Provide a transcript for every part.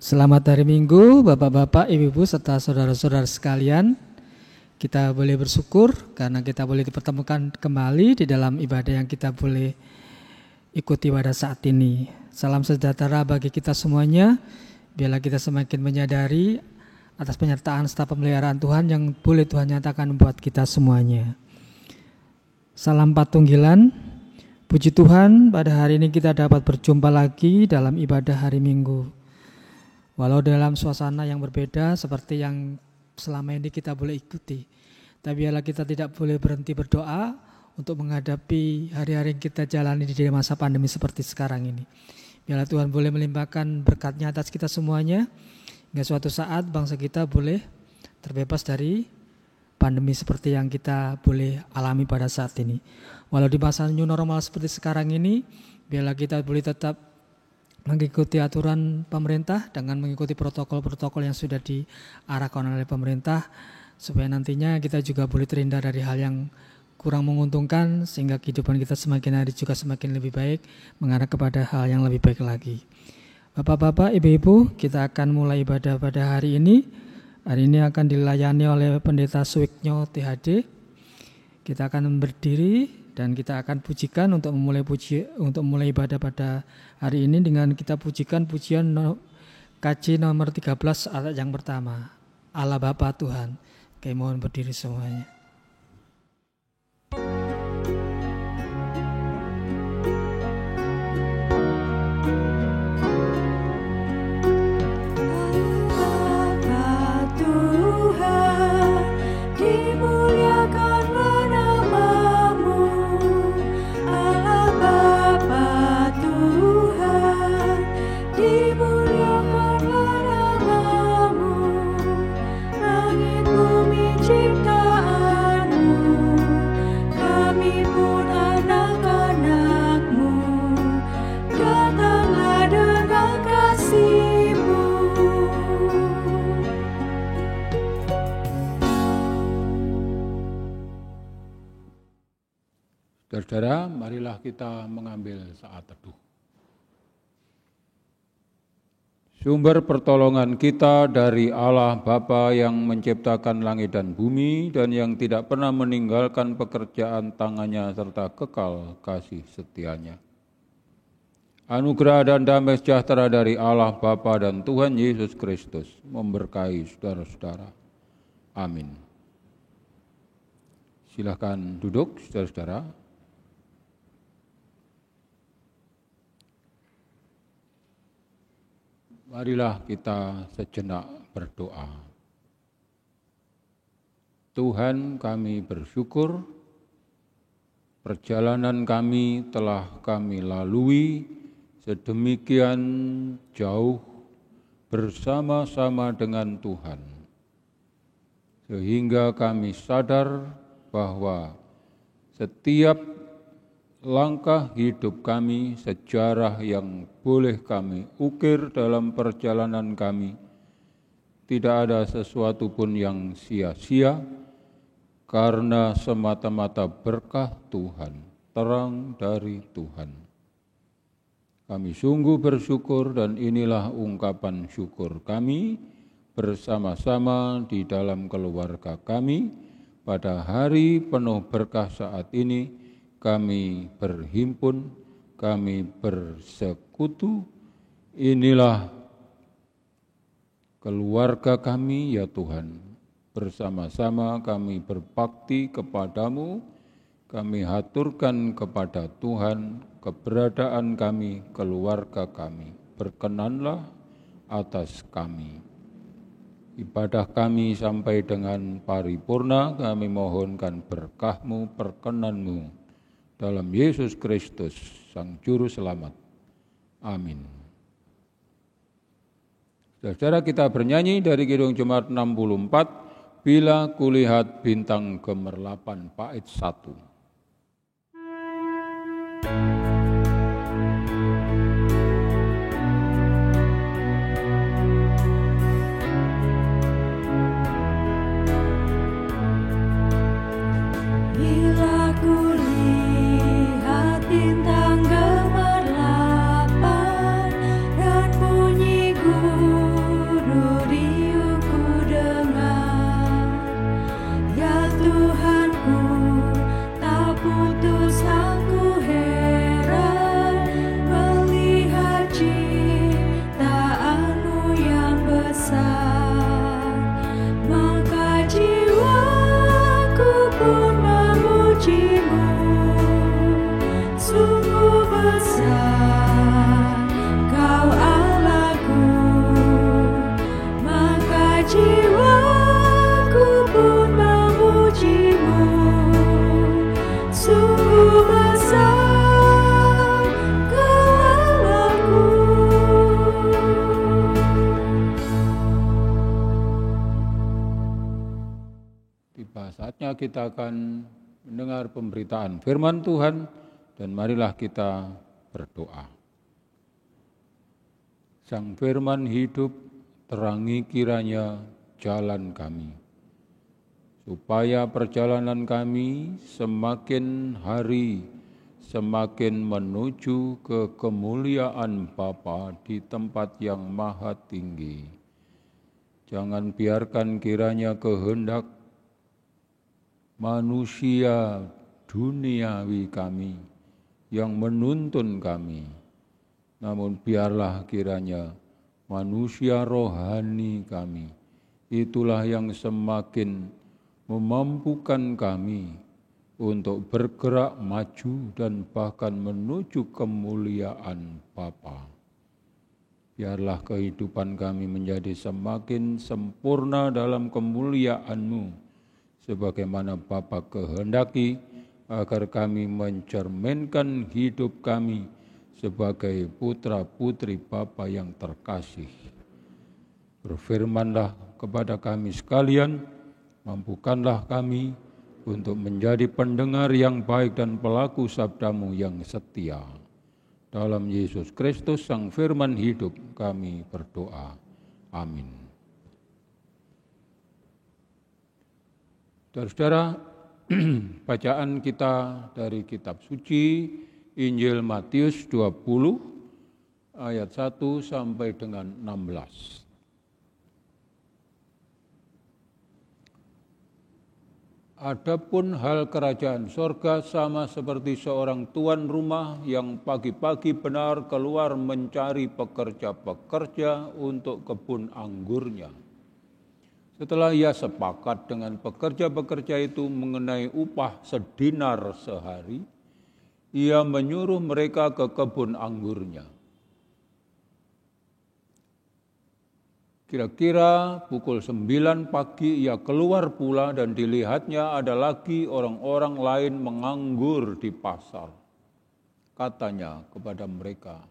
Selamat hari Minggu, Bapak-bapak, Ibu-ibu, serta saudara-saudara sekalian. Kita boleh bersyukur karena kita boleh dipertemukan kembali di dalam ibadah yang kita boleh ikuti pada saat ini. Salam sejahtera bagi kita semuanya. Biarlah kita semakin menyadari atas penyertaan serta pemeliharaan Tuhan yang boleh Tuhan nyatakan buat kita semuanya. Salam patunggilan. Puji Tuhan, pada hari ini kita dapat berjumpa lagi dalam ibadah hari Minggu. Walau dalam suasana yang berbeda seperti yang selama ini kita boleh ikuti, tapi biarlah kita tidak boleh berhenti berdoa untuk menghadapi hari-hari yang kita jalani di masa pandemi seperti sekarang ini. Biarlah Tuhan boleh melimpahkan berkat-Nya atas kita semuanya, hingga suatu saat bangsa kita boleh terbebas dari pandemi seperti yang kita boleh alami pada saat ini. Walau di masa new normal seperti sekarang ini, biarlah kita boleh tetap mengikuti aturan pemerintah dengan mengikuti protokol-protokol yang sudah diarahkan oleh pemerintah, supaya nantinya kita juga boleh terhindar dari hal yang kurang menguntungkan, sehingga kehidupan kita semakin hari juga semakin lebih baik, mengarah kepada hal yang lebih baik lagi. Bapak-bapak, ibu-ibu, kita akan mulai ibadah pada hari ini. Hari ini akan dilayani oleh Pendeta Suwiknyo THD. Kita akan berdiri dan kita akan pujikan untuk memulai ibadah pada hari ini dengan kita pujikan pujian KJ nomor 13 ayat yang pertama. Allah Bapa Tuhan. Oke, mohon berdiri semuanya. Saudara, marilah kita mengambil saat teduh. Sumber pertolongan kita dari Allah Bapa yang menciptakan langit dan bumi dan yang tidak pernah meninggalkan pekerjaan tangannya serta kekal kasih setianya. Anugerah dan damai sejahtera dari Allah Bapa dan Tuhan Yesus Kristus memberkahi saudara-saudara. Amin. Silakan duduk, saudara-saudara. Marilah kita sejenak berdoa. Tuhan, kami bersyukur perjalanan kami telah kami lalui sedemikian jauh bersama-sama dengan Tuhan. Sehingga kami sadar bahwa setiap langkah hidup kami, sejarah yang boleh kami ukir dalam perjalanan kami, tidak ada sesuatu pun yang sia-sia, karena semata-mata berkah Tuhan, terang dari Tuhan. Kami sungguh bersyukur dan inilah ungkapan syukur kami bersama-sama di dalam keluarga kami pada hari penuh berkah saat ini. Kami berhimpun, kami bersekutu, inilah keluarga kami ya Tuhan. Bersama-sama kami berbakti kepadamu, kami haturkan kepada Tuhan keberadaan kami, keluarga kami. Berkenanlah atas kami. Ibadah kami sampai dengan paripurna, kami mohonkan berkah-Mu, perkenan-Mu. Dalam Yesus Kristus, Sang Juru Selamat. Amin. Saudara, kita bernyanyi dari Kidung Jemaat 64, Bila Kulihat Bintang Gemerlapan, bait 1. Bintang gemerlapan dan bunyi guru Saudara, kita akan mendengar pemberitaan firman Tuhan dan marilah kita berdoa. Sang firman hidup, terangi kiranya jalan kami, supaya perjalanan kami semakin hari semakin menuju ke kemuliaan Bapa di tempat yang maha tinggi. Jangan biarkan kiranya kehendak manusia duniawi kami yang menuntun kami, namun biarlah kiranya manusia rohani kami, itulah yang semakin memampukan kami untuk bergerak maju dan bahkan menuju kemuliaan Bapa. Biarlah kehidupan kami menjadi semakin sempurna dalam kemuliaan-Mu, sebagaimana Bapa kehendaki, agar kami mencerminkan hidup kami sebagai putra-putri Bapa yang terkasih. Berfirmanlah kepada kami sekalian, mampukanlah kami untuk menjadi pendengar yang baik dan pelaku sabda-Mu yang setia. Dalam Yesus Kristus, Sang Firman hidup, kami berdoa. Amin. Saudara-saudara, bacaan kita dari kitab suci Injil Matius 20 ayat 1 sampai dengan 16. Adapun hal kerajaan sorga sama seperti seorang tuan rumah yang pagi-pagi benar keluar mencari pekerja-pekerja untuk kebun anggurnya. Setelah ia sepakat dengan pekerja-pekerja itu mengenai upah sedinar sehari, ia menyuruh mereka ke kebun anggurnya. Kira-kira pukul 9 pagi ia keluar pula dan dilihatnya ada lagi orang-orang lain menganggur di pasar. Katanya kepada mereka,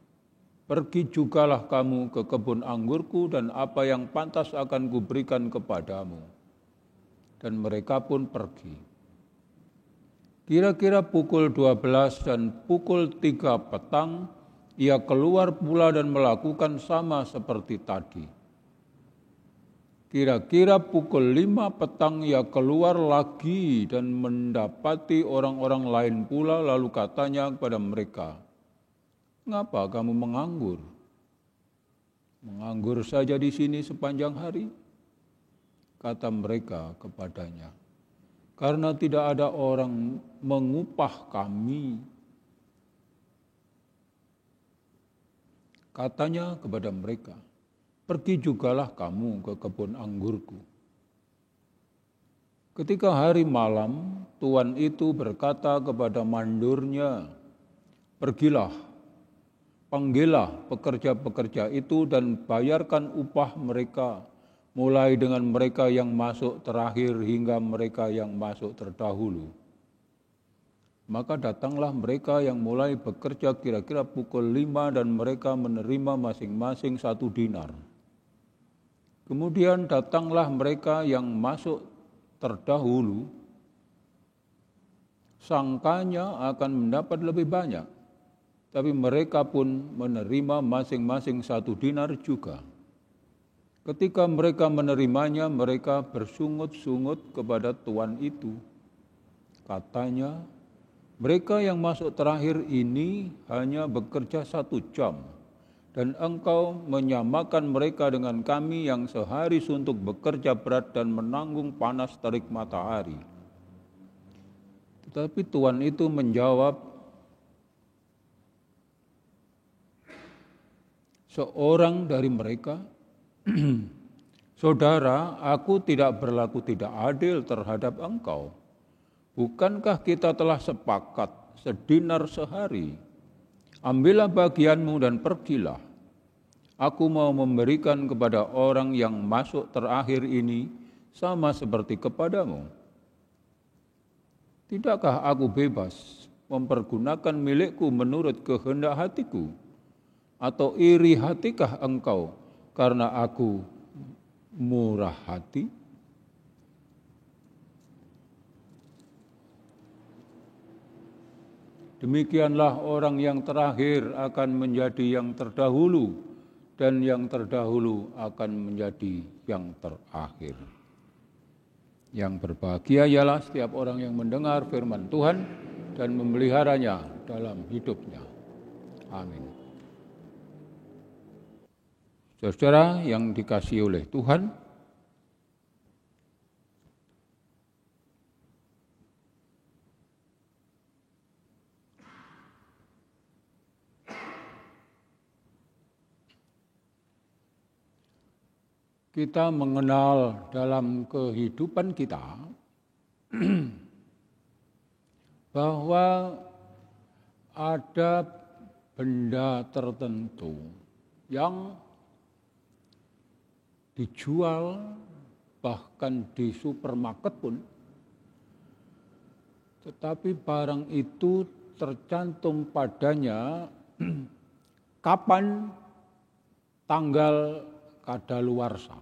"Pergi jugalah kamu ke kebun anggurku dan apa yang pantas akan kuberikan kepadamu." Dan mereka pun pergi. Kira-kira pukul 12 dan pukul 3 petang ia keluar pula dan melakukan sama seperti tadi. Kira-kira pukul 5 petang ia keluar lagi dan mendapati orang-orang lain pula, lalu katanya kepada mereka, "Mengapa kamu menganggur? Menganggur saja di sini sepanjang hari?" Kata mereka kepadanya, "Karena tidak ada orang mengupah kami." Katanya kepada mereka, "Pergi jugalah kamu ke kebun anggurku." Ketika hari malam, tuan itu berkata kepada mandurnya, "Pergilah, panggillah pekerja-pekerja itu dan bayarkan upah mereka, mulai dengan mereka yang masuk terakhir hingga mereka yang masuk terdahulu." Maka datanglah mereka yang mulai bekerja kira-kira pukul 5 dan mereka menerima masing-masing 1 dinar. Kemudian datanglah mereka yang masuk terdahulu, sangkanya akan mendapat lebih banyak, tapi mereka pun menerima masing-masing 1 dinar juga. Ketika mereka menerimanya, mereka bersungut-sungut kepada tuan itu. Katanya, "Mereka yang masuk terakhir ini hanya bekerja 1 jam. Dan engkau menyamakan mereka dengan kami yang sehari suntuk bekerja berat dan menanggung panas terik matahari." Tetapi tuan itu menjawab, seorang dari mereka, "Saudara, aku tidak berlaku tidak adil terhadap engkau. Bukankah kita telah sepakat sedinar sehari? Ambillah bagianmu dan pergilah. Aku mau memberikan kepada orang yang masuk terakhir ini sama seperti kepadamu. Tidakkah aku bebas mempergunakan milikku menurut kehendak hatiku? Atau iri hatikah engkau karena aku murah hati?" Demikianlah orang yang terakhir akan menjadi yang terdahulu, dan yang terdahulu akan menjadi yang terakhir. Yang berbahagia ialah setiap orang yang mendengar firman Tuhan dan memeliharanya dalam hidupnya. Amin. Saudara yang dikasihi oleh Tuhan, kita mengenal dalam kehidupan kita bahwa ada benda tertentu yang dijual bahkan di supermarket pun, tetapi barang itu tercantum padanya kapan tanggal kadaluarsa.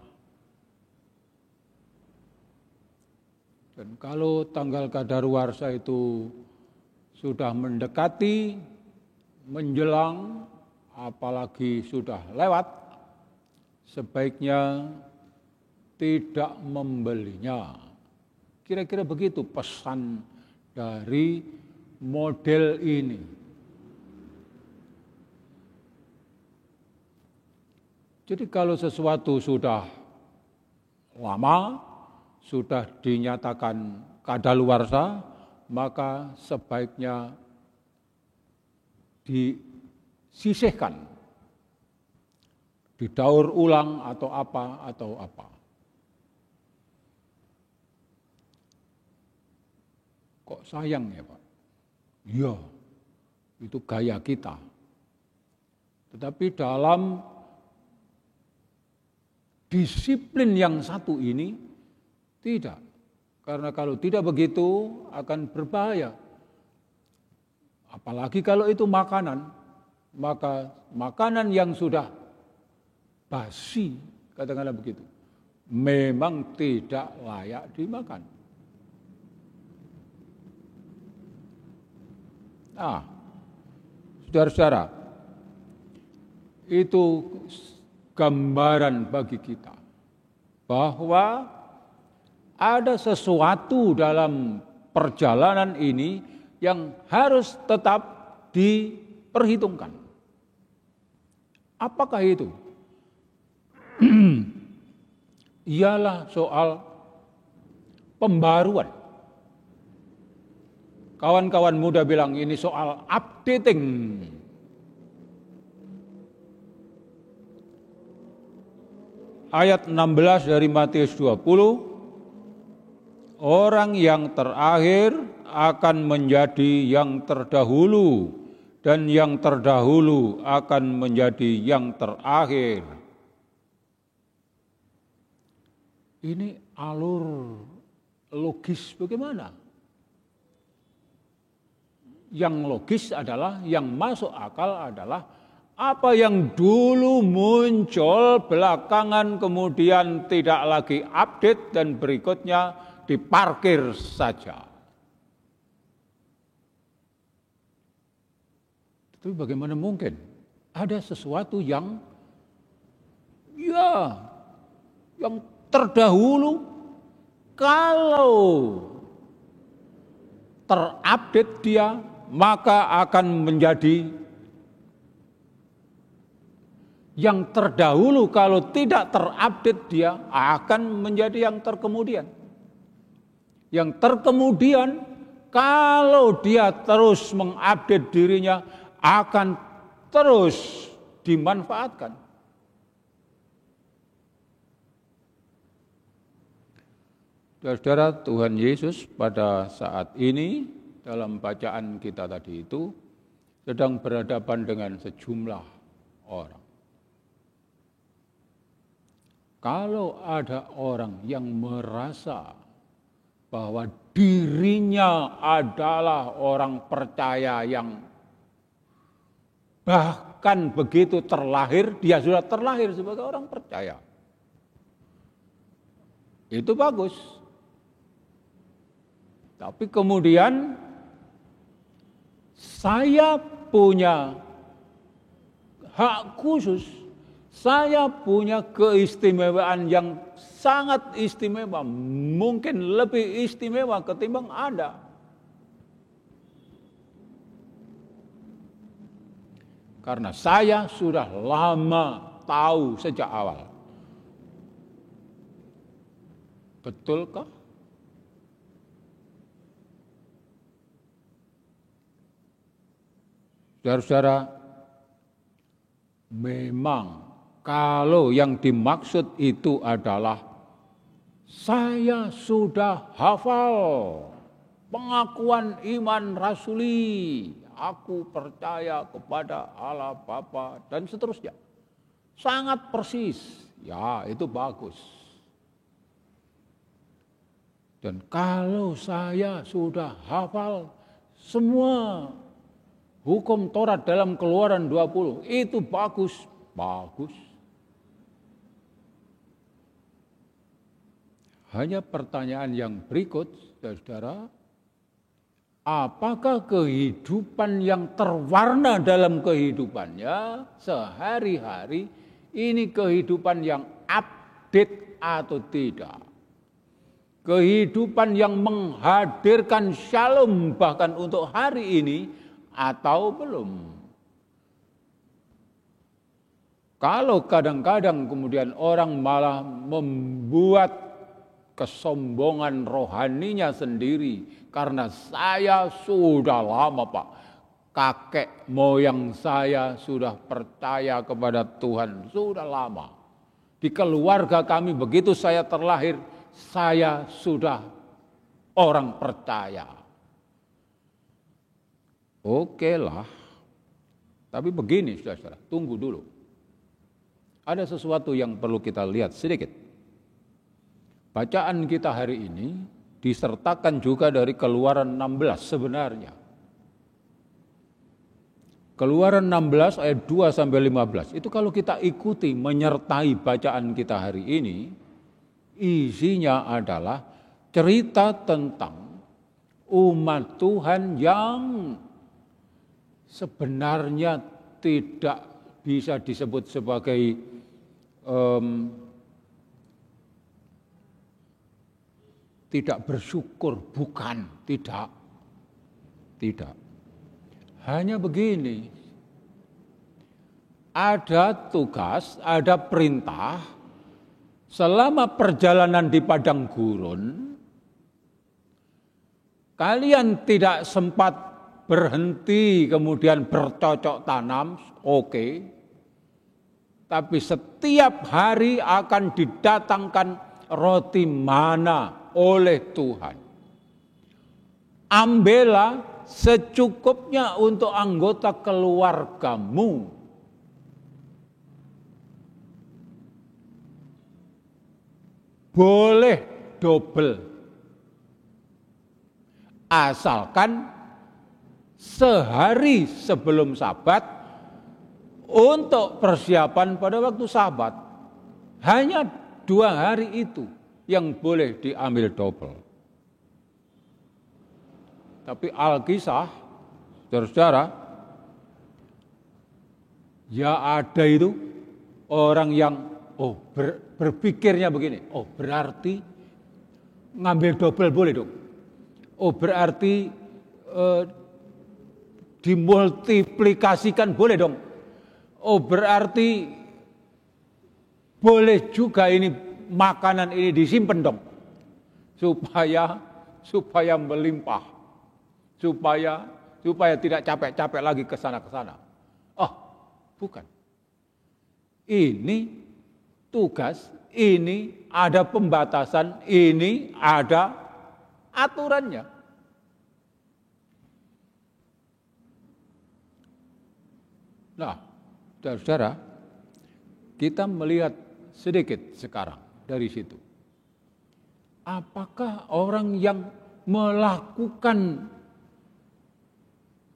Dan kalau tanggal kadaluarsa itu sudah mendekati, menjelang, apalagi sudah lewat, sebaiknya tidak membelinya. Kira-kira begitu pesan dari model ini. Jadi kalau sesuatu sudah lama, sudah dinyatakan kadaluarsa, maka sebaiknya disisihkan, didaur ulang atau apa. Kok sayang ya Pak? Iya, itu gaya kita. Tetapi dalam disiplin yang satu ini tidak. Karena kalau tidak begitu akan berbahaya. Apalagi kalau itu makanan, maka makanan yang sudah basi, katakanlah begitu, memang tidak layak dimakan. Nah, saudara-saudara, itu gambaran bagi kita bahwa ada sesuatu dalam perjalanan ini yang harus tetap diperhitungkan. Apakah itu? Ialah soal pembaruan. Kawan-kawan muda bilang ini soal updating. Ayat 16 dari Matius 20, orang yang terakhir akan menjadi yang terdahulu, dan yang terdahulu akan menjadi yang terakhir. Ini alur logis bagaimana? Yang logis adalah, yang masuk akal adalah apa yang dulu muncul belakangan kemudian tidak lagi update dan berikutnya diparkir saja. Tapi bagaimana mungkin ada sesuatu yang terdahulu, kalau terupdate dia maka akan menjadi yang terdahulu, kalau tidak terupdate dia akan menjadi yang terkemudian. Yang terkemudian kalau dia terus mengupdate dirinya akan terus dimanfaatkan. Saudara, Tuhan Yesus pada saat ini dalam bacaan kita tadi itu sedang berhadapan dengan sejumlah orang. Kalau ada orang yang merasa bahwa dirinya adalah orang percaya yang bahkan begitu terlahir, dia sudah terlahir sebagai orang percaya, itu bagus. Tapi kemudian saya punya hak khusus, saya punya keistimewaan yang sangat istimewa, mungkin lebih istimewa ketimbang Anda. Karena saya sudah lama tahu sejak awal. Betulkah? Saudara-saudara, memang kalau yang dimaksud itu adalah saya sudah hafal pengakuan iman rasuli, aku percaya kepada Allah Bapa dan seterusnya. Sangat persis, ya itu bagus. Dan kalau saya sudah hafal semua hukum Taurat dalam Keluaran 20, itu bagus. Hanya pertanyaan yang berikut, saudara, apakah kehidupan yang terwarna dalam kehidupannya sehari-hari ini kehidupan yang update atau tidak? Kehidupan yang menghadirkan shalom bahkan untuk hari ini atau belum? Kalau kadang-kadang kemudian orang malah membuat kesombongan rohaninya sendiri, karena saya sudah lama Pak, kakek moyang saya sudah percaya kepada Tuhan, sudah lama. Di keluarga kami begitu saya terlahir, saya sudah orang percaya. Oke lah, tapi begini saudara, tunggu dulu. Ada sesuatu yang perlu kita lihat sedikit. Bacaan kita hari ini disertakan juga dari Keluaran 16 sebenarnya. Keluaran 16 ayat 2 sampai 15. Itu kalau kita ikuti menyertai bacaan kita hari ini, isinya adalah cerita tentang umat Tuhan yang sebenarnya tidak bisa disebut sebagai tidak bersyukur, bukan, tidak. Hanya begini, ada tugas, ada perintah, selama perjalanan di padang gurun, kalian tidak sempat berhenti kemudian bercocok tanam, oke. Tapi setiap hari akan didatangkan roti mana oleh Tuhan. Ambillah secukupnya untuk anggota keluargamu. Boleh double. Asalkan sehari sebelum Sabat untuk persiapan pada waktu Sabat. Hanya 2 hari itu yang boleh diambil double. Tapi Alkisah, saudara-saudara, ya ada itu orang yang berpikirnya begini, berarti ngambil double boleh dong. Berarti dimultiplikasikan boleh dong. Berarti boleh juga ini makanan ini disimpan dong. Supaya melimpah. Supaya tidak capek-capek lagi ke sana. Bukan. Ini tugas, ini ada pembatasan, ini ada aturannya. Nah, saudara, kita melihat sedikit sekarang dari situ. Apakah orang yang melakukan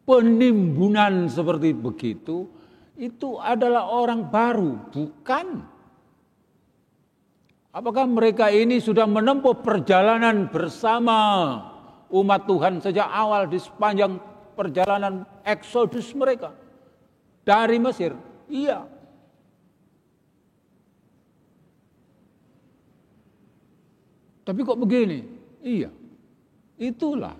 penimbunan seperti begitu, itu adalah orang baru? Bukan. Apakah mereka ini sudah menempuh perjalanan bersama umat Tuhan sejak awal di sepanjang perjalanan eksodus mereka dari Mesir. Iya. Tapi kok begini? Iya. Itulah.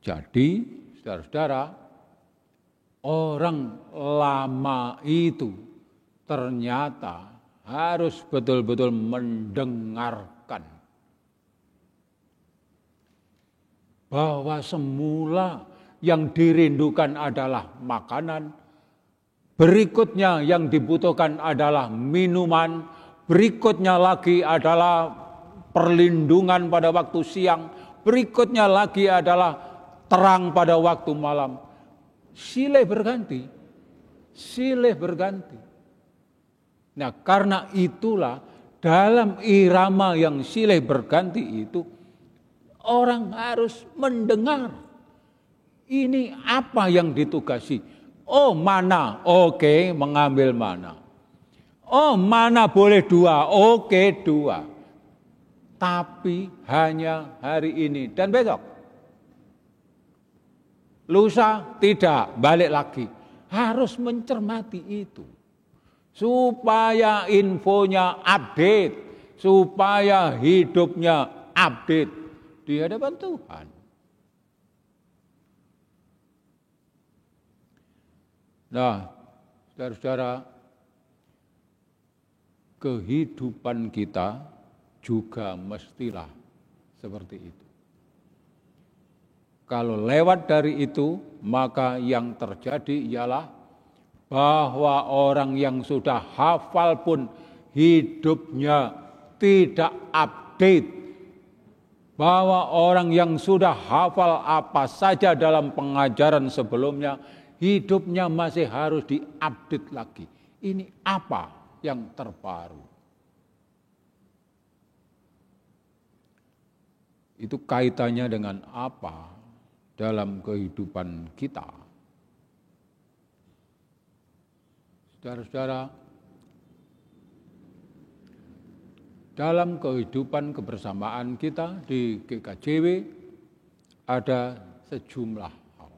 Jadi, saudara-saudara, orang lama itu ternyata harus betul-betul mendengarkan bahwa semula yang dirindukan adalah makanan, berikutnya yang dibutuhkan adalah minuman, berikutnya lagi adalah perlindungan pada waktu siang, berikutnya lagi adalah terang pada waktu malam. Silih berganti. Nah, karena itulah dalam irama yang silih berganti itu orang harus mendengar. Ini apa yang ditugasi? Oh, mana? Oke, mengambil mana. Oh, mana boleh 2? Oke, 2. Tapi hanya hari ini dan besok. Lusa tidak, balik lagi. Harus mencermati itu. Supaya infonya update. Supaya hidupnya update. Di hadapan Tuhan. Nah, saudara-saudara, kehidupan kita juga mestilah seperti itu. Kalau lewat dari itu, maka yang terjadi ialah bahwa orang yang sudah hafal pun hidupnya tidak update. Bahwa orang yang sudah hafal apa saja dalam pengajaran sebelumnya, hidupnya masih harus diupdate lagi. Ini apa yang terbaru? Itu kaitannya dengan apa dalam kehidupan kita? Saudara-saudara, dalam kehidupan kebersamaan kita di GKJW ada sejumlah hal.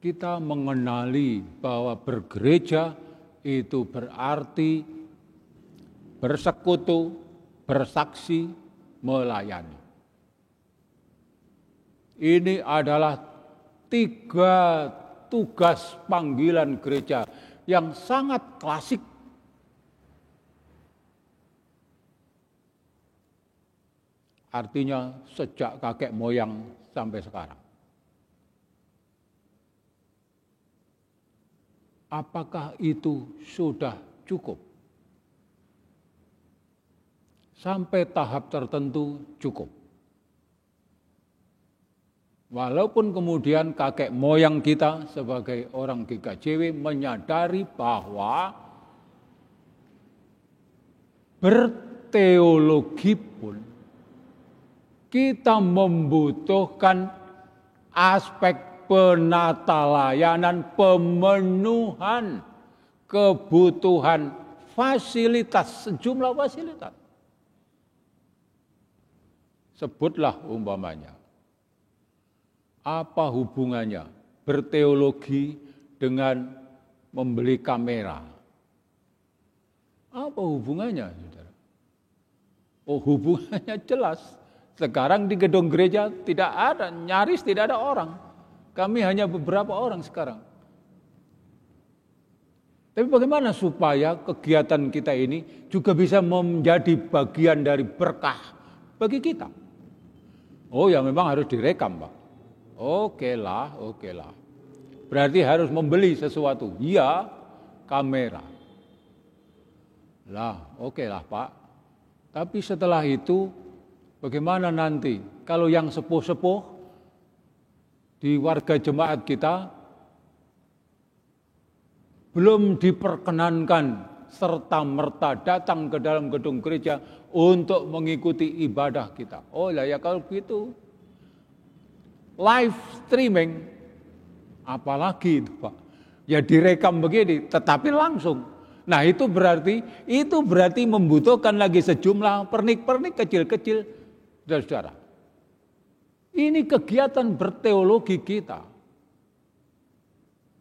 Kita mengenali bahwa bergereja itu berarti bersekutu, bersaksi, melayani. Ini adalah 3 tugas panggilan gereja yang sangat klasik. Artinya sejak kakek moyang sampai sekarang. Apakah itu sudah cukup? Sampai tahap tertentu cukup. Walaupun kemudian kakek moyang kita sebagai orang GKJW menyadari bahwa berteologi pun kita membutuhkan aspek penata layanan, pemenuhan kebutuhan fasilitas, sejumlah fasilitas. Sebutlah umpamanya. Apa hubungannya berteologi dengan membeli kamera? Apa hubungannya, saudara? Oh, hubungannya jelas. Sekarang di gedung gereja tidak ada, nyaris tidak ada orang. Kami hanya beberapa orang sekarang. Tapi bagaimana supaya kegiatan kita ini juga bisa menjadi bagian dari berkah bagi kita? Oh ya, memang harus direkam, Pak. Oke lah. Berarti harus membeli sesuatu. Iya, kamera. Lah, oke lah, Pak. Tapi setelah itu bagaimana nanti kalau yang sepuh-sepuh di warga jemaat kita belum diperkenankan serta-merta datang ke dalam gedung gereja untuk mengikuti ibadah kita. Oh lah ya, kalau begitu live streaming, apalagi itu Pak, ya direkam begini, tetapi langsung. Nah itu berarti membutuhkan lagi sejumlah pernik-pernik kecil-kecil, saudara. Ini kegiatan berteologi kita.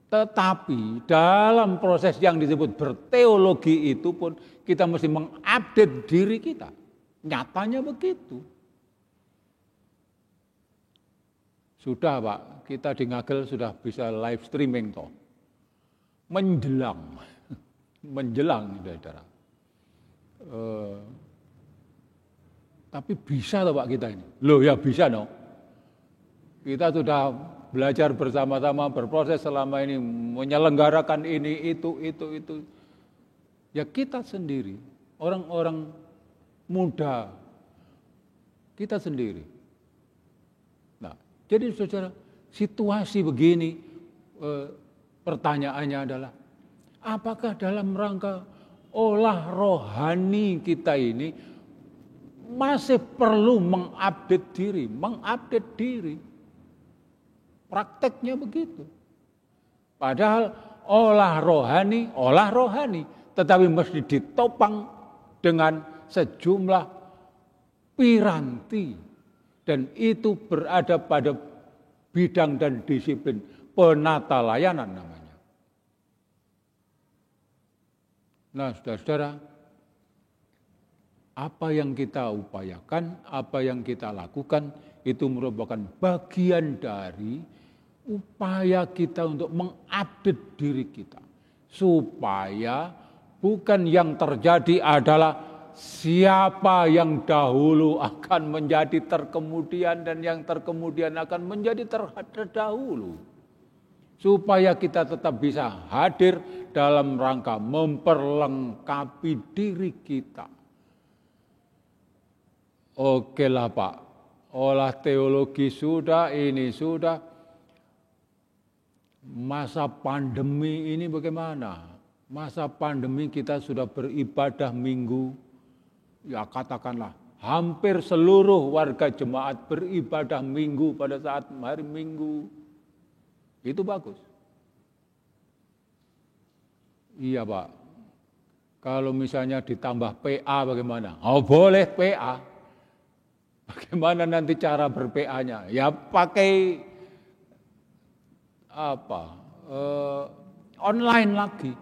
Tetapi dalam proses yang disebut berteologi itu pun kita mesti mengupdate diri kita. Nyatanya begitu. Sudah Pak, kita di Ngagel sudah bisa live streaming toh. Menjelang, saudara. Tapi bisa toh Pak kita ini? Loh ya bisa no. Kita sudah belajar bersama-sama, berproses selama ini, menyelenggarakan ini, itu. Ya kita sendiri, orang-orang muda, kita sendiri. Nah, jadi saudara, situasi begini, pertanyaannya adalah, apakah dalam rangka olah rohani kita ini masih perlu mengupdate diri? Prakteknya begitu. Padahal olah rohani, tetapi mesti ditopang dengan sejumlah piranti. Dan itu berada pada bidang dan disiplin penata layanan namanya. Nah, saudara-saudara, apa yang kita upayakan, apa yang kita lakukan, itu merupakan bagian dari upaya kita untuk mengupdate diri kita. Supaya bukan yang terjadi adalah siapa yang dahulu akan menjadi terkemudian dan yang terkemudian akan menjadi terdahulu. Supaya kita tetap bisa hadir dalam rangka memperlengkapi diri kita. Oke lah Pak, olah teologi sudah, ini sudah. Masa pandemi ini bagaimana? Masa pandemi kita sudah beribadah minggu, ya katakanlah hampir seluruh warga jemaat beribadah minggu pada saat hari Minggu. Itu bagus. Iya Pak, kalau misalnya ditambah PA bagaimana? Oh boleh PA. Bagaimana nanti cara ber-PA-nya? Ya pakai online lagi.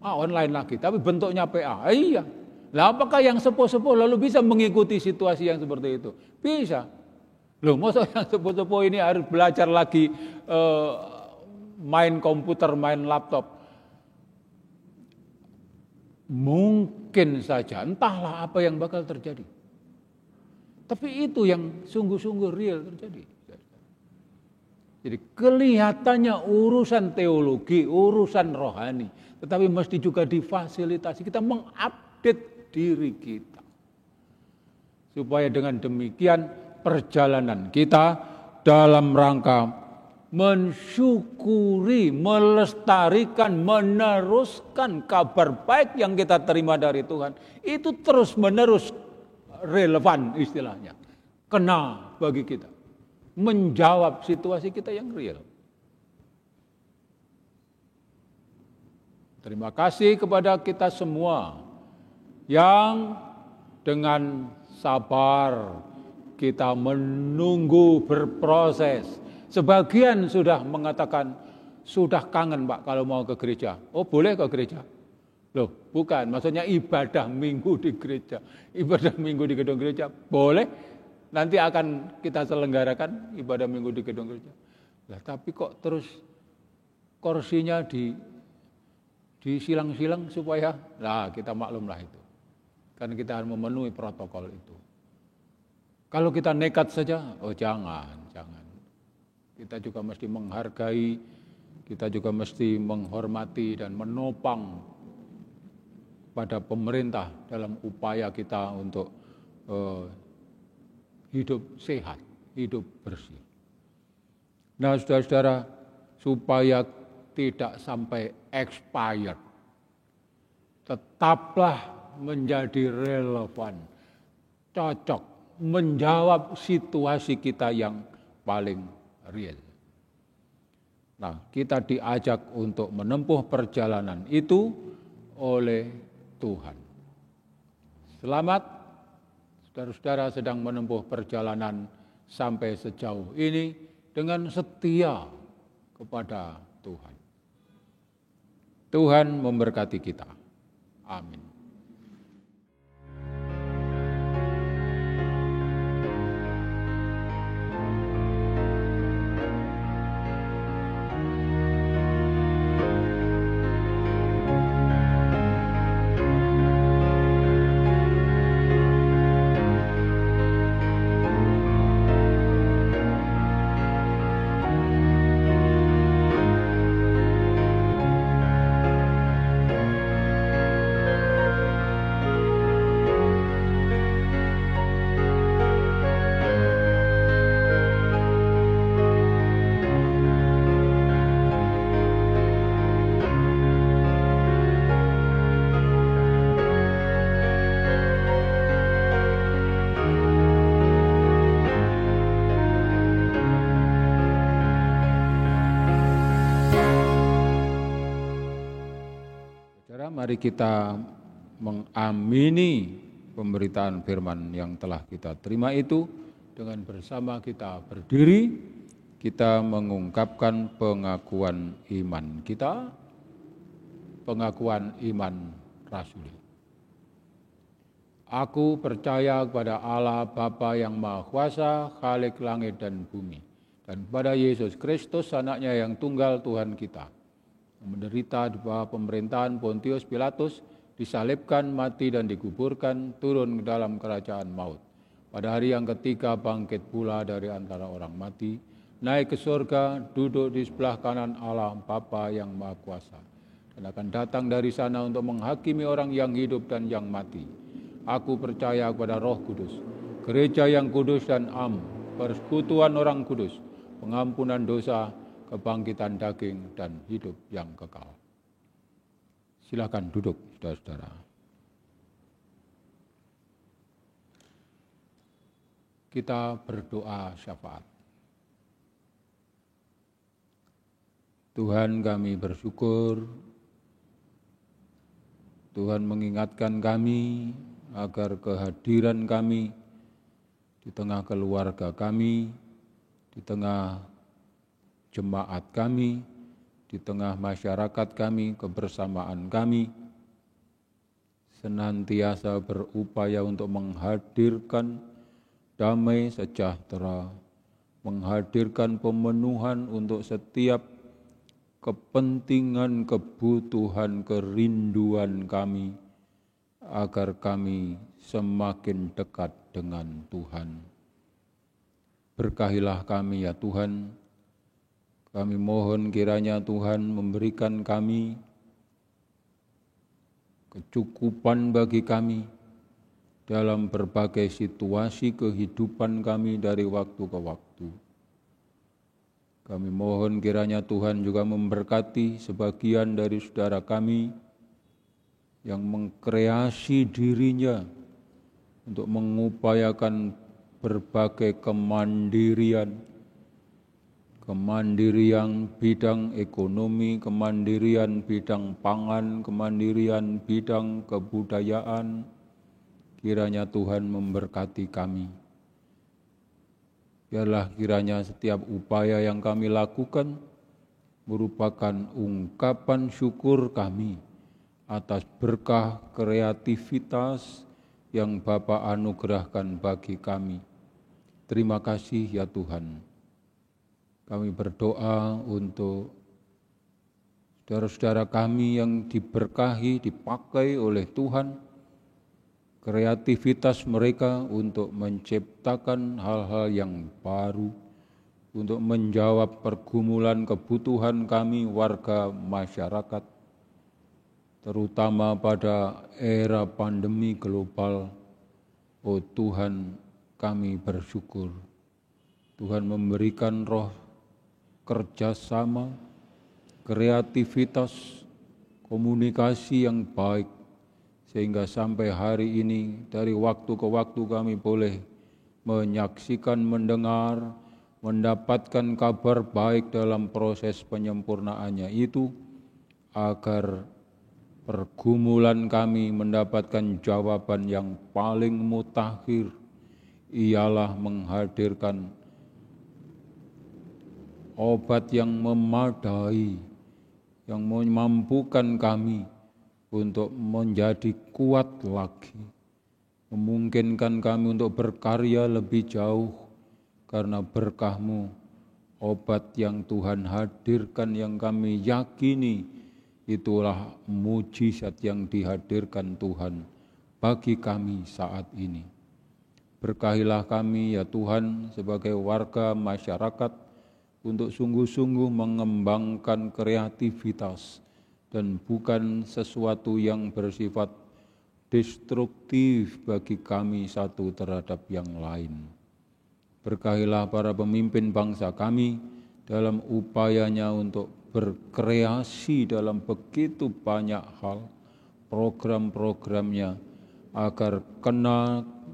Online lagi, tapi bentuknya PA. Iya. Lah apakah yang sepuh-sepuh lalu bisa mengikuti situasi yang seperti itu? Bisa. Loh, masa yang sepuh-sepuh ini harus belajar lagi main komputer, main laptop? Mungkin saja, entahlah apa yang bakal terjadi. Tapi itu yang sungguh-sungguh real terjadi. Jadi kelihatannya urusan teologi, urusan rohani, tetapi mesti juga difasilitasi. Kita mengupdate diri kita. Supaya dengan demikian perjalanan kita dalam rangka mensyukuri, melestarikan, meneruskan kabar baik yang kita terima dari Tuhan. Itu terus-menerus relevan istilahnya. Kena bagi kita. Menjawab situasi kita yang real. Terima kasih kepada kita semua yang dengan sabar kita menunggu berproses. Sebagian sudah mengatakan sudah kangen Pak kalau mau ke gereja. Oh boleh ke gereja? Loh bukan, maksudnya ibadah minggu di gereja. Ibadah minggu di gedung gereja boleh. Nanti akan kita selenggarakan ibadah minggu di gedung gereja. Lah tapi kok terus kursinya disilang-silang supaya, lah kita maklumlah itu. Karena kita harus memenuhi protokol itu. Kalau kita nekat saja, oh jangan. Kita juga mesti menghargai, kita juga mesti menghormati dan menopang pada pemerintah dalam upaya kita untuk hidup sehat, hidup bersih. Nah saudara-saudara, supaya tidak sampai expired, tetaplah menjadi relevan, cocok, menjawab situasi kita yang paling real. Nah, kita diajak untuk menempuh perjalanan itu oleh Tuhan. Selamat, saudara-saudara sedang menempuh perjalanan sampai sejauh ini dengan setia kepada Tuhan. Tuhan memberkati kita. Amin. Mari kita mengamini pemberitaan firman yang telah kita terima itu. Dengan bersama kita berdiri, kita mengungkapkan pengakuan iman kita, pengakuan iman rasuli. Aku percaya kepada Allah Bapa yang Maha Kuasa, Khalik langit dan bumi, dan kepada Yesus Kristus, anaknya yang tunggal Tuhan kita, menderita di bawah pemerintahan Pontius Pilatus, disalibkan, mati dan dikuburkan, turun ke dalam kerajaan maut. Pada hari yang ketiga bangkit pula dari antara orang mati, naik ke surga, duduk di sebelah kanan Allah Bapa yang Maha Kuasa, dan akan datang dari sana untuk menghakimi orang yang hidup dan yang mati. Aku percaya kepada Roh Kudus, gereja yang kudus dan am, persekutuan orang kudus, pengampunan dosa, kebangkitan daging, dan hidup yang kekal. Silakan duduk, saudara-saudara. Kita berdoa syafaat. Tuhan, kami bersyukur Tuhan mengingatkan kami agar kehadiran kami di tengah keluarga kami, di tengah jemaat kami, di tengah masyarakat kami, kebersamaan kami, senantiasa berupaya untuk menghadirkan damai sejahtera, menghadirkan pemenuhan untuk setiap kepentingan, kebutuhan, kerinduan kami, agar kami semakin dekat dengan Tuhan. Berkahilah kami ya Tuhan. Kami mohon kiranya Tuhan memberikan kami kecukupan bagi kami dalam berbagai situasi kehidupan kami dari waktu ke waktu. Kami mohon kiranya Tuhan juga memberkati sebagian dari saudara kami yang mengkreasi dirinya untuk mengupayakan berbagai kemandirian bidang ekonomi, kemandirian bidang pangan, kemandirian bidang kebudayaan. Kiranya Tuhan memberkati kami. Biarlah kiranya setiap upaya yang kami lakukan merupakan ungkapan syukur kami atas berkah kreativitas yang Bapa anugerahkan bagi kami. Terima kasih ya Tuhan. Kami berdoa untuk saudara-saudara kami yang diberkahi, dipakai oleh Tuhan, kreativitas mereka untuk menciptakan hal-hal yang baru, untuk menjawab pergumulan kebutuhan kami warga masyarakat, terutama pada era pandemi global. Oh Tuhan, kami bersyukur. Tuhan memberikan roh kerjasama, kreativitas, komunikasi yang baik, sehingga sampai hari ini dari waktu ke waktu kami boleh menyaksikan, mendengar, mendapatkan kabar baik dalam proses penyempurnaannya itu, agar pergumulan kami mendapatkan jawaban yang paling mutakhir, ialah menghadirkan obat yang memadai, yang memampukan kami untuk menjadi kuat lagi, memungkinkan kami untuk berkarya lebih jauh karena berkah-Mu, obat yang Tuhan hadirkan yang kami yakini itulah mujizat yang dihadirkan Tuhan bagi kami saat ini. Berkahilah kami ya Tuhan sebagai warga masyarakat untuk sungguh-sungguh mengembangkan kreativitas dan bukan sesuatu yang bersifat destruktif bagi kami satu terhadap yang lain. Berkahilah para pemimpin bangsa kami dalam upayanya untuk berkreasi dalam begitu banyak hal, program-programnya agar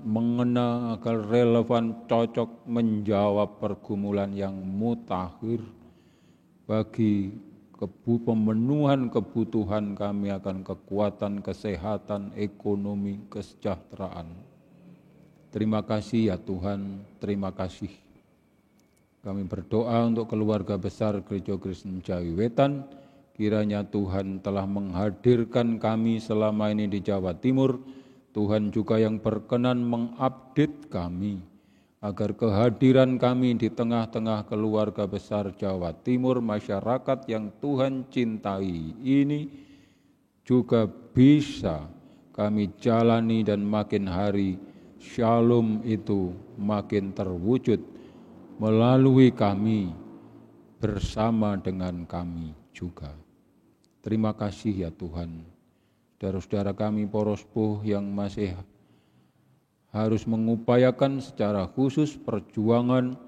mengena, agar relevan, cocok menjawab pergumulan yang mutakhir bagi pemenuhan kebutuhan kami akan kekuatan, kesehatan, ekonomi, kesejahteraan. Terima kasih ya Tuhan, terima kasih. Kami berdoa untuk keluarga besar Gereja Kristen Jawi Wetan, kiranya Tuhan telah menghadirkan kami selama ini di Jawa Timur, Tuhan juga yang berkenan mengupdate kami, agar kehadiran kami di tengah-tengah keluarga besar Jawa Timur, masyarakat yang Tuhan cintai ini juga bisa kami jalani dan makin hari shalom itu makin terwujud melalui kami bersama dengan kami juga. Terima kasih ya Tuhan. Saudara-saudara kami porospo yang masih harus mengupayakan secara khusus perjuangan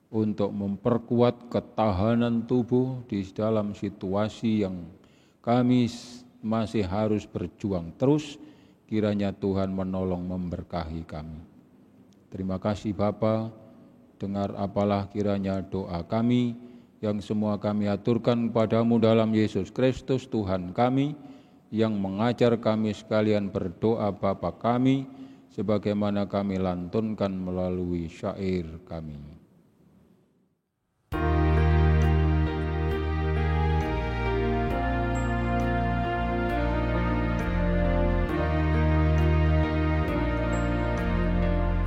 untuk memperkuat ketahanan tubuh di dalam situasi yang kami masih harus berjuang terus, kiranya Tuhan menolong memberkahi kami. Terima kasih Bapa, dengar apalah kiranya doa kami yang semua kami aturkan kepadamu dalam Yesus Kristus Tuhan kami, yang mengajar kami sekalian berdoa Bapa kami, sebagaimana kami lantunkan melalui syair kami.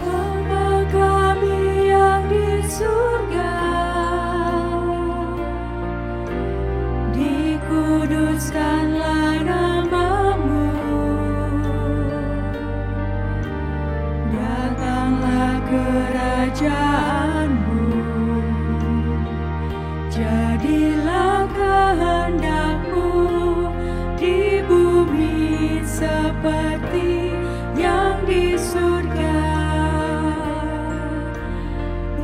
Bapa kami yang di surga, dikuduskanlah nama-Mu, datanglah kerajaan-Mu, jadilah kehendak-Mu di bumi seperti yang di surga.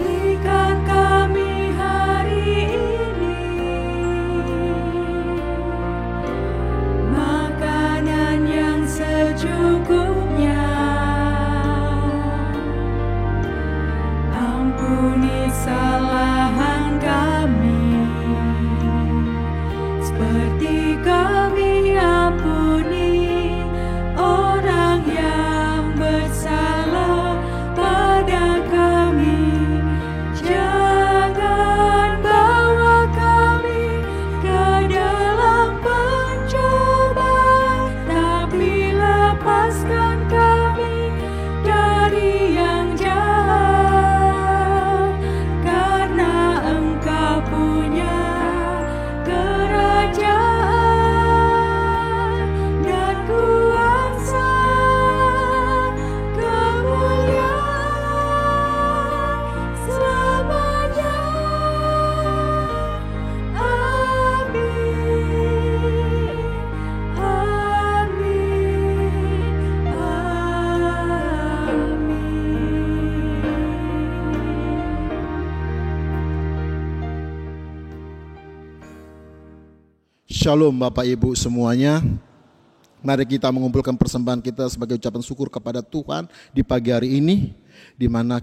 Berikan kami hari ini makanan yang secukupnya. Ampuni kesalahan kami, seperti kami ampuni orang yang bersalah pada kami. Jangan bawa kami ke dalam pencobaan, tapi lepaskan kami dari yang jahat, karena Engkau punya kerajaan dan kuasa, kemuliaan selamanya. Amin, amin, amin. Shalom Bapak Ibu semuanya. Mari kita mengumpulkan persembahan kita sebagai ucapan syukur kepada Tuhan di pagi hari ini, di mana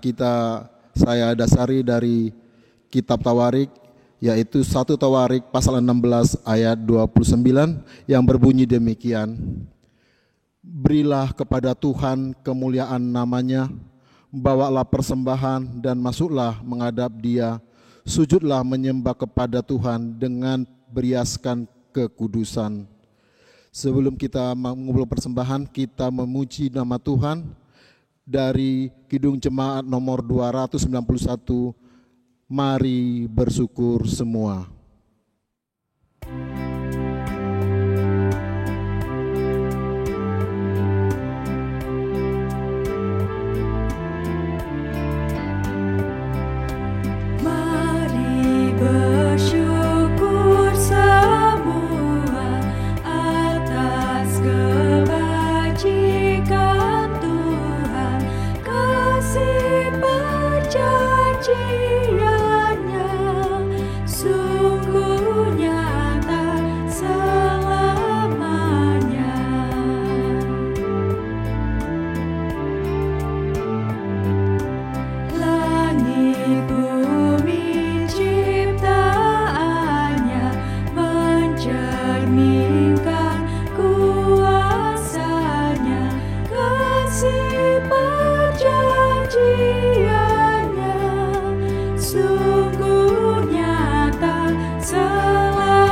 saya dasari dari kitab Tawarik, yaitu 1 Tawarik pasal 16 ayat 29 yang berbunyi demikian. Berilah kepada Tuhan kemuliaan namanya, bawalah persembahan dan masuklah menghadap Dia, Sujudlah menyembah kepada Tuhan dengan beriaskan kekudusan. Sebelum kita mengumpul persembahan, kita memuji nama Tuhan dari Kidung Jemaat nomor 291. Mari bersyukur semua. Mari bersyukur semua atas kebajikan Tuhan, kasih perjanjiannya sungguh nyata selamanya. Langit bumi ciptaannya mencerminkan kuasanya, kasih perjanjiannya sungguh nyata selamanya.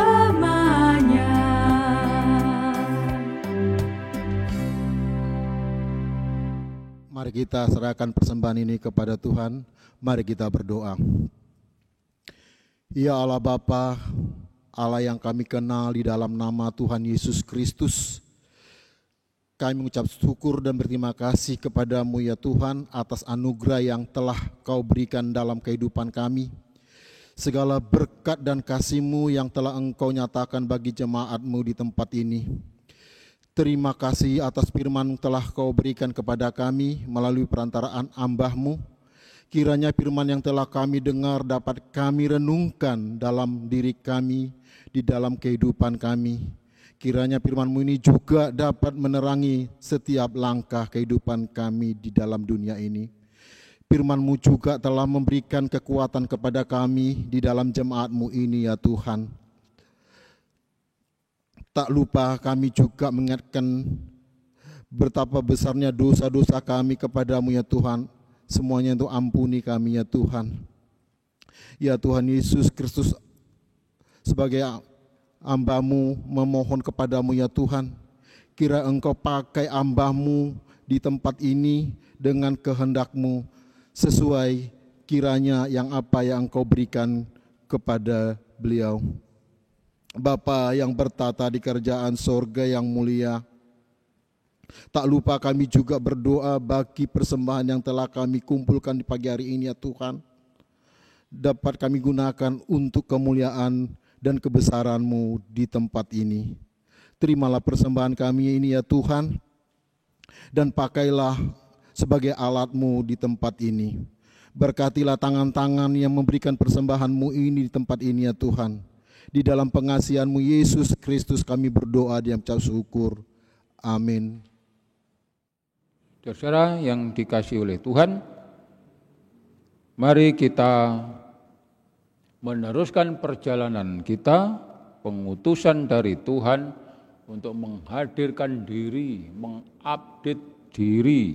Mari kita serahkan persembahan ini kepada Tuhan. Mari kita berdoa. Ya Allah Bapa, Allah yang kami kenal di dalam nama Tuhan Yesus Kristus, kami mengucap syukur dan berterima kasih kepadamu ya Tuhan atas anugerah yang telah Kau berikan dalam kehidupan kami. Segala berkat dan kasih-Mu yang telah Engkau nyatakan bagi jemaat-Mu di tempat ini. Terima kasih atas firman telah Kau berikan kepada kami melalui perantaraan hamba-Mu. Kiranya firman yang telah kami dengar dapat kami renungkan dalam diri kami, di dalam kehidupan kami. Kiranya firman-Mu ini juga dapat menerangi setiap langkah kehidupan kami di dalam dunia ini. Firman-Mu juga telah memberikan kekuatan kepada kami di dalam jemaat-Mu ini ya Tuhan. Tak lupa kami juga mengingatkan betapa besarnya dosa-dosa kami kepadamu ya Tuhan. Semuanya itu ampuni kami ya Tuhan. Ya Tuhan Yesus Kristus, sebagai hamba-Mu memohon kepadamu ya Tuhan. Kira Engkau pakai hamba-Mu di tempat ini dengan kehendak-Mu, sesuai kiranya yang apa yang Engkau berikan kepada beliau. Bapa yang bertata di kerajaan sorga yang mulia, tak lupa kami juga berdoa bagi persembahan yang telah kami kumpulkan di pagi hari ini ya Tuhan, dapat kami gunakan untuk kemuliaan dan kebesaran-Mu di tempat ini. Terimalah persembahan kami ini ya Tuhan, dan pakailah sebagai alat-Mu di tempat ini. Berkatilah tangan-tangan yang memberikan persembahan-Mu ini di tempat ini ya Tuhan. Di dalam pengasihan-Mu Yesus Kristus kami berdoa dan mengucap syukur. Amin. Saudara yang dikasihi oleh Tuhan, mari kita meneruskan perjalanan kita, pengutusan dari Tuhan untuk menghadirkan diri, mengupdate diri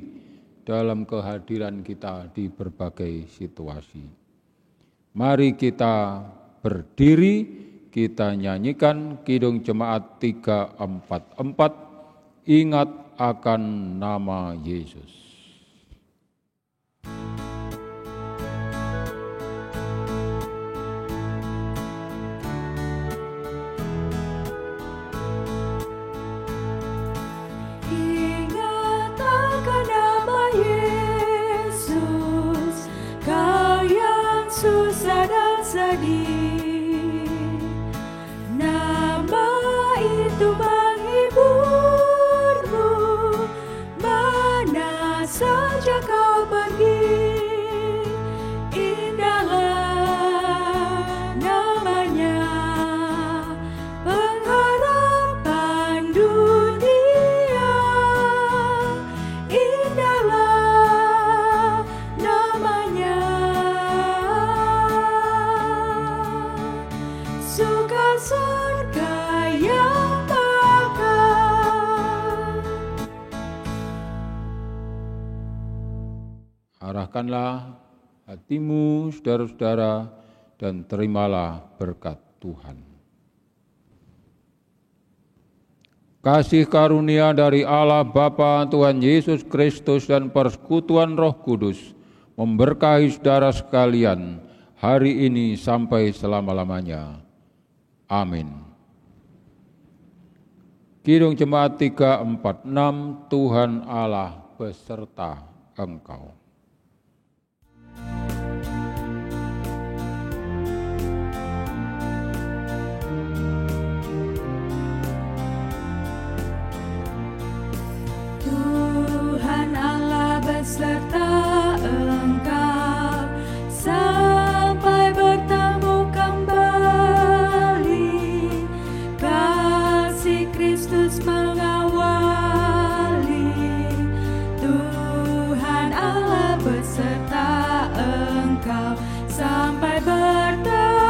dalam kehadiran kita di berbagai situasi. Mari kita berdiri, kita nyanyikan Kidung Jemaat 344, ingat akan nama Yesus. Ingat akan nama Yesus, kau yang susah dan sedih. Nama itu menghiburmu, mana saja kau pergi. Indahlah namanya, pengharapan dunia. Indahlah namanya, suka surga yang bakal. Arahkanlah hatimu, saudara-saudara, dan terimalah berkat Tuhan. Kasih karunia dari Allah Bapa, Tuhan Yesus Kristus, dan persekutuan Roh Kudus memberkahi saudara sekalian hari ini sampai selama-lamanya. Amin. Kidung Jemaat 346, Tuhan Allah beserta engkau. Tuhan Allah beserta engkau sampai bertemu kembali. Kasih Kristus mengawali. Tuhan Allah beserta engkau sampai bertemu.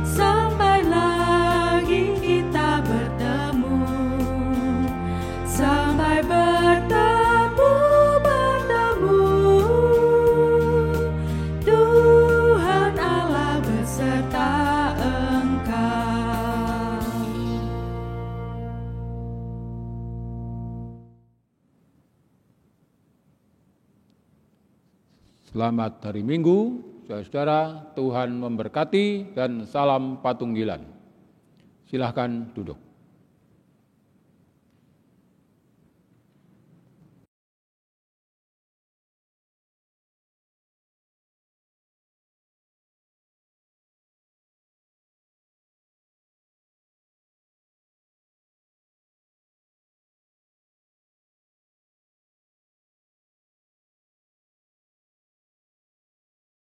Sampai lagi kita bertemu. Sampai bertemu. Tuhan Allah beserta engkau. Selamat hari Minggu, saudara-saudara. Tuhan memberkati dan salam Patunggilan. Silahkan duduk.